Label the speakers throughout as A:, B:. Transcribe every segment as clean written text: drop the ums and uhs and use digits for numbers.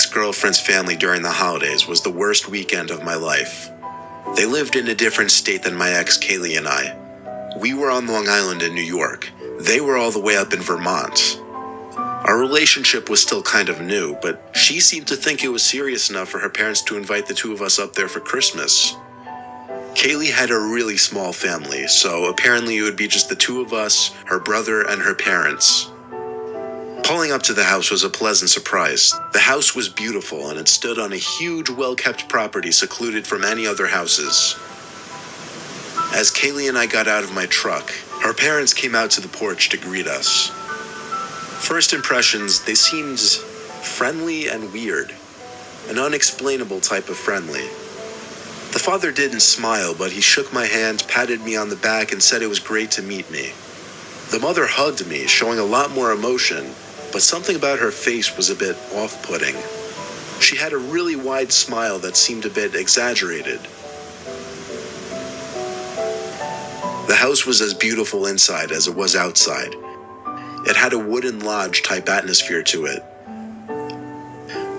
A: ex-girlfriend's family during the holidays was the worst weekend of my life. They lived in a different state than my ex Kaylee and I. We were on Long Island in New York. They were all the way up in Vermont. Our relationship was still kind of new, but she seemed to think it was serious enough for her parents to invite the two of us up there for Christmas. Kaylee had a really small family, so apparently it would be just the two of us, her brother, and her parents. Pulling up to the house was a pleasant surprise. The house was beautiful, and it stood on a huge, well-kept property secluded from any other houses. As Kaylee and I got out of my truck, her parents came out to the porch to greet us. First impressions, they seemed friendly and weird. An unexplainable type of friendly. The father didn't smile, but he shook my hand, patted me on the back, and said it was great to meet me. The mother hugged me, showing a lot more emotion, but something about her face was a bit off-putting. She had a really wide smile that seemed a bit exaggerated. The house was as beautiful inside as it was outside. It had a wooden lodge-type atmosphere to it.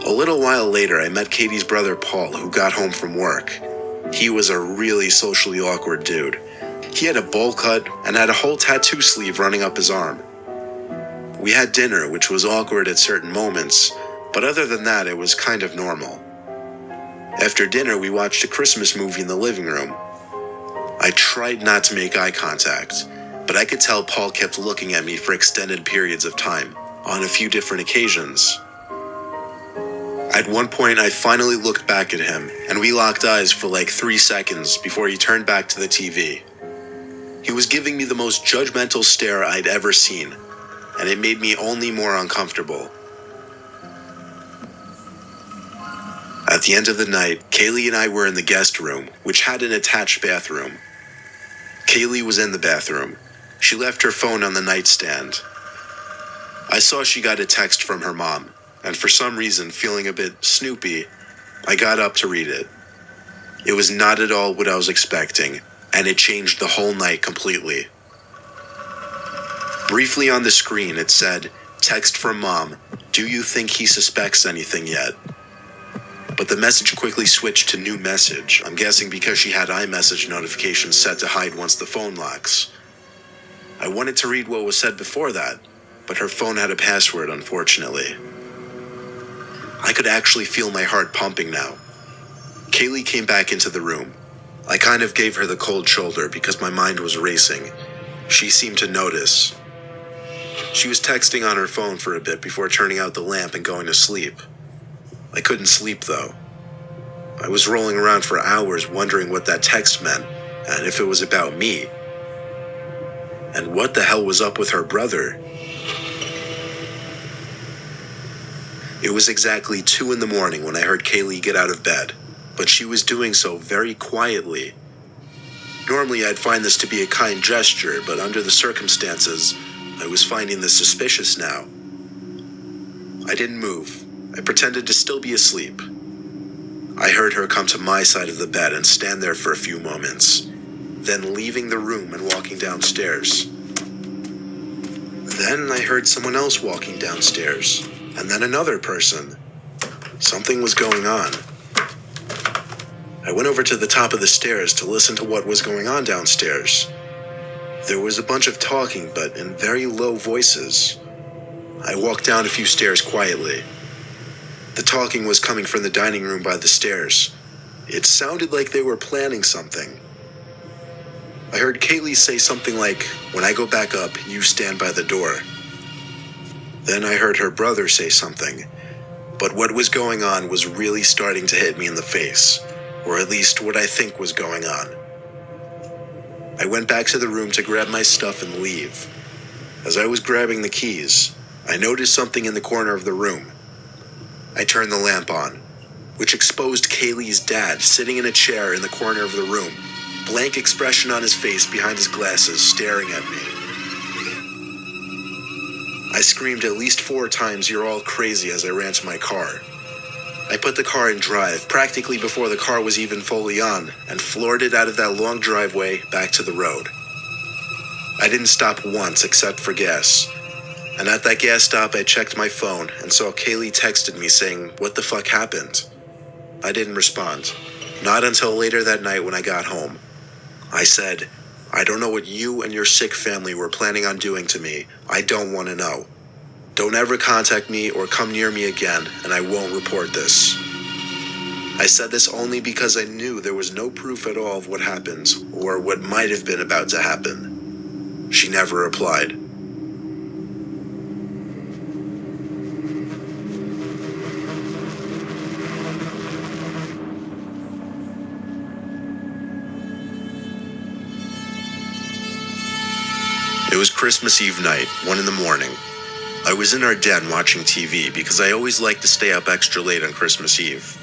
A: A little while later, I met Katie's brother Paul, who got home from work. He was a really socially awkward dude. He had a bowl cut and had a whole tattoo sleeve running up his arm. We had dinner, which was awkward at certain moments, but other than that, it was kind of normal. After dinner, we watched a Christmas movie in the living room. I tried not to make eye contact, but I could tell Paul kept looking at me for extended periods of time, on a few different occasions. At one point, I finally looked back at him, and we locked eyes for like 3 seconds before he turned back to the TV. He was giving me the most judgmental stare I'd ever seen, and it made me only more uncomfortable. At the end of the night, Kaylee and I were in the guest room, which had an attached bathroom. Kaylee was in the bathroom. She left her phone on the nightstand. I saw she got a text from her mom, and for some reason, feeling a bit snoopy, I got up to read it. It was not at all what I was expecting, and it changed the whole night completely. Briefly on the screen, it said, "Text from mom, do you think he suspects anything yet?" But the message quickly switched to new message, I'm guessing because she had iMessage notifications set to hide once the phone locks. I wanted to read what was said before that, but her phone had a password, unfortunately. I could actually feel my heart pumping now. Kaylee came back into the room. I kind of gave her the cold shoulder because my mind was racing. She seemed to notice. She was texting on her phone for a bit before turning out the lamp and going to sleep. I couldn't sleep, though. I was rolling around for hours wondering what that text meant, and if it was about me. And what the hell was up with her brother? It was exactly 2 a.m. when I heard Kaylee get out of bed, but she was doing so very quietly. Normally I'd find this to be a kind gesture, but under the circumstances, I was finding this suspicious now. I didn't move. I pretended to still be asleep. I heard her come to my side of the bed and stand there for a few moments, then leaving the room and walking downstairs. Then I heard someone else walking downstairs, and then another person. Something was going on. I went over to the top of the stairs to listen to what was going on downstairs. There was a bunch of talking, but in very low voices. I walked down a few stairs quietly. The talking was coming from the dining room by the stairs. It sounded like they were planning something. I heard Kaylee say something like, "When I go back up, you stand by the door." Then I heard her brother say something, but what was going on was really starting to hit me in the face, or at least what I think was going on. I went back to the room to grab my stuff and leave. As I was grabbing the keys, I noticed something in the corner of the room. I turned the lamp on, which exposed Kaylee's dad sitting in a chair in the corner of the room, blank expression on his face behind his glasses, staring at me. I screamed at least 4 times, "You're all crazy," as I ran to my car. I put the car in drive, practically before the car was even fully on, and floored it out of that long driveway back to the road. I didn't stop once except for gas. And at that gas stop, I checked my phone and saw Kaylee texted me saying, "What the fuck happened?" I didn't respond. Not until later that night when I got home. I said, "I don't know what you and your sick family were planning on doing to me. I don't want to know. Don't ever contact me or come near me again, and I won't report this." I said this only because I knew there was no proof at all of what happened, or what might have been about to happen. She never replied. It was Christmas Eve night, 1 in the morning. I was in our den watching TV because I always like to stay up extra late on Christmas Eve.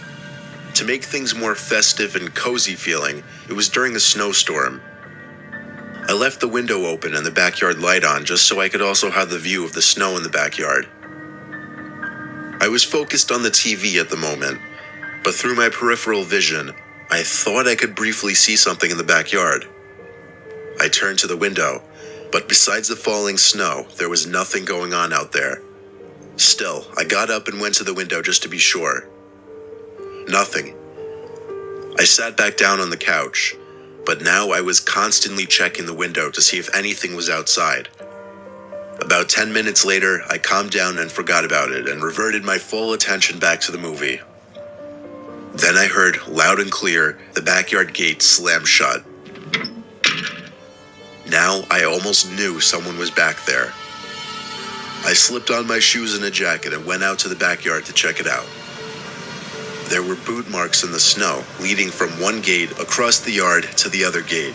A: To make things more festive and cozy feeling, it was during a snowstorm. I left the window open and the backyard light on just so I could also have the view of the snow in the backyard. I was focused on the TV at the moment, but through my peripheral vision, I thought I could briefly see something in the backyard. I turned to the window, but besides the falling snow, there was nothing going on out there. Still, I got up and went to the window just to be sure. Nothing. I sat back down on the couch, but now I was constantly checking the window to see if anything was outside. About 10 minutes later, I calmed down and forgot about it and reverted my full attention back to the movie. Then I heard, loud and clear, the backyard gate slam shut. Now I almost knew someone was back there. I slipped on my shoes and a jacket and went out to the backyard to check it out. There were boot marks in the snow, leading from one gate across the yard to the other gate.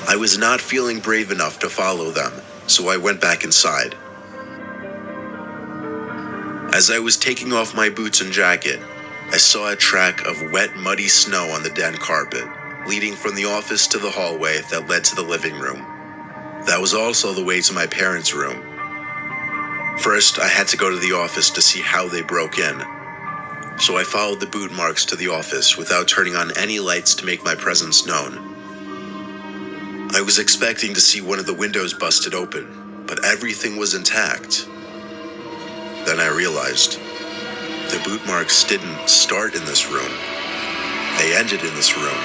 A: I was not feeling brave enough to follow them, so I went back inside. As I was taking off my boots and jacket, I saw a track of wet, muddy snow on the den carpet, leading from the office to the hallway that led to the living room. That was also the way to my parents' room. First, I had to go to the office to see how they broke in. So I followed the boot marks to the office without turning on any lights to make my presence known. I was expecting to see one of the windows busted open, but everything was intact. Then I realized the boot marks didn't start in this room. They ended in this room.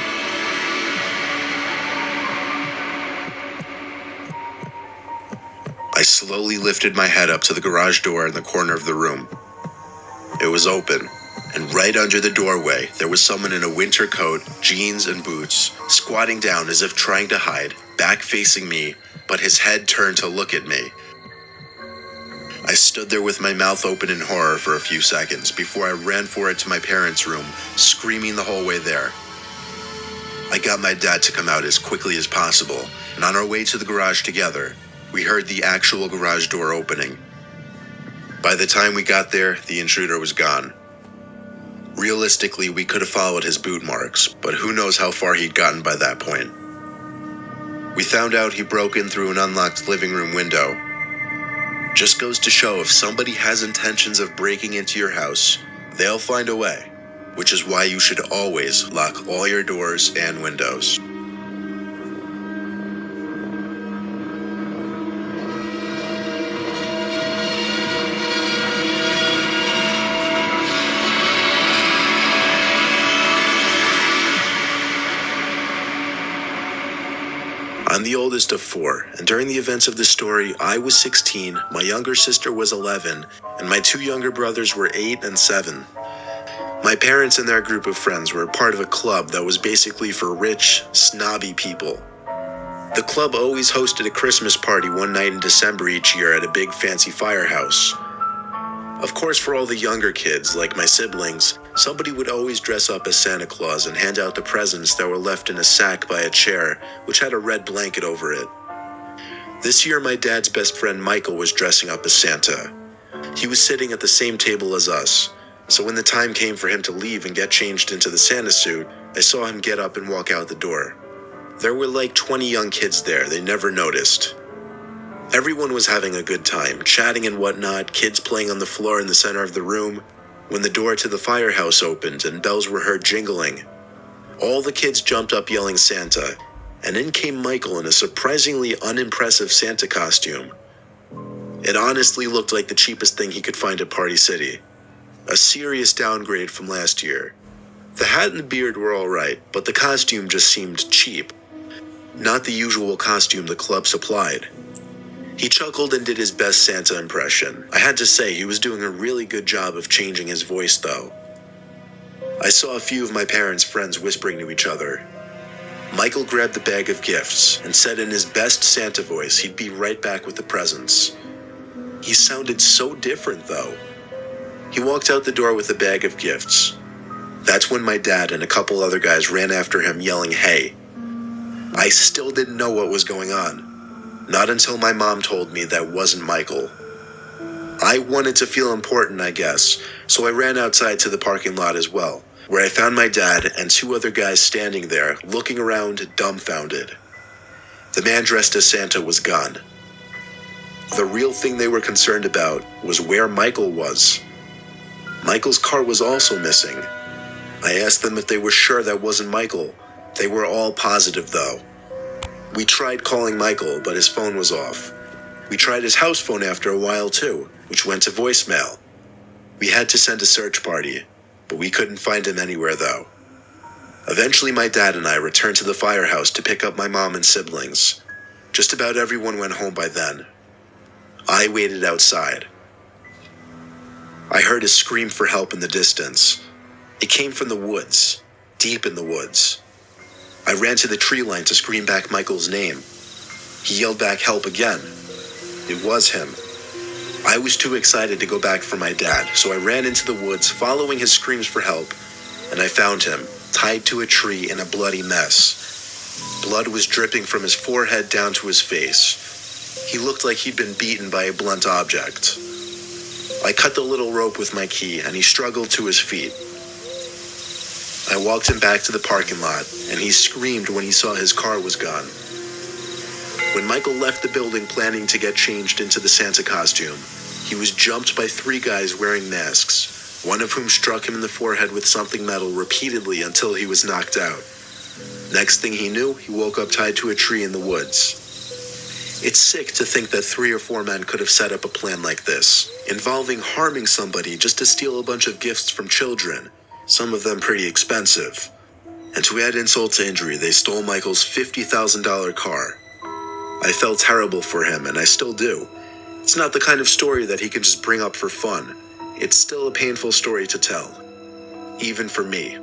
A: I slowly lifted my head up to the garage door in the corner of the room. It was open, and right under the doorway, there was someone in a winter coat, jeans, and boots, squatting down as if trying to hide, back facing me, but his head turned to look at me. I stood there with my mouth open in horror for a few seconds before I ran for it to my parents' room, screaming the whole way there. I got my dad to come out as quickly as possible, and on our way to the garage together, we heard the actual garage door opening. By the time we got there, the intruder was gone. Realistically, we could have followed his boot marks, but who knows how far he'd gotten by that point. We found out he broke in through an unlocked living room window. Just goes to show if somebody has intentions of breaking into your house, they'll find a way, which is why you should always lock all your doors and windows. I'm the oldest of 4, and during the events of this story, I was 16, my younger sister was 11, and my 2 younger brothers were 8 and 7. My parents and their group of friends were part of a club that was basically for rich, snobby people. The club always hosted a Christmas party one night in December each year at a big fancy firehouse. Of course, for all the younger kids, like my siblings, somebody would always dress up as Santa Claus and hand out the presents that were left in a sack by a chair, which had a red blanket over it. This year, my dad's best friend Michael was dressing up as Santa. He was sitting at the same table as us, so when the time came for him to leave and get changed into the Santa suit, I saw him get up and walk out the door. There were like 20 young kids there, they never noticed. Everyone was having a good time, chatting and whatnot, kids playing on the floor in the center of the room, when the door to the firehouse opened and bells were heard jingling. All the kids jumped up yelling Santa, and in came Michael in a surprisingly unimpressive Santa costume. It honestly looked like the cheapest thing he could find at Party City. A serious downgrade from last year. The hat and the beard were alright, but the costume just seemed cheap. Not the usual costume the club supplied. He chuckled and did his best Santa impression. I had to say, he was doing a really good job of changing his voice though. I saw a few of my parents' friends whispering to each other. Michael grabbed the bag of gifts and said in his best Santa voice he'd be right back with the presents. He sounded so different though. He walked out the door with the bag of gifts. That's when my dad and a couple other guys ran after him yelling, "Hey." I still didn't know what was going on. Not until my mom told me that wasn't Michael. I wanted to feel important, I guess, so I ran outside to the parking lot as well, where I found my dad and two other guys standing there, looking around dumbfounded. The man dressed as Santa was gone. The real thing they were concerned about was where Michael was. Michael's car was also missing. I asked them if they were sure that wasn't Michael. They were all positive though. We tried calling Michael, but his phone was off. We tried his house phone after a while too, which went to voicemail. We had to send a search party, but we couldn't find him anywhere though. Eventually my dad and I returned to the firehouse to pick up my mom and siblings. Just about everyone went home by then. I waited outside. I heard a scream for help in the distance. It came from the woods, deep in the woods. I ran to the tree line to scream back Michael's name. He yelled back help again. It was him. I was too excited to go back for my dad, so I ran into the woods following his screams for help, and I found him, tied to a tree in a bloody mess. Blood was dripping from his forehead down to his face. He looked like he'd been beaten by a blunt object. I cut the little rope with my key, and he struggled to his feet. I walked him back to the parking lot, and he screamed when he saw his car was gone. When Michael left the building planning to get changed into the Santa costume, he was jumped by three guys wearing masks, one of whom struck him in the forehead with something metal repeatedly until he was knocked out. Next thing he knew, he woke up tied to a tree in the woods. It's sick to think that 3 or 4 men could have set up a plan like this, involving harming somebody just to steal a bunch of gifts from children, some of them pretty expensive. And to add insult to injury, they stole Michael's $50,000 car. I felt terrible for him, and I still do. It's not the kind of story that he can just bring up for fun. It's still a painful story to tell, even for me.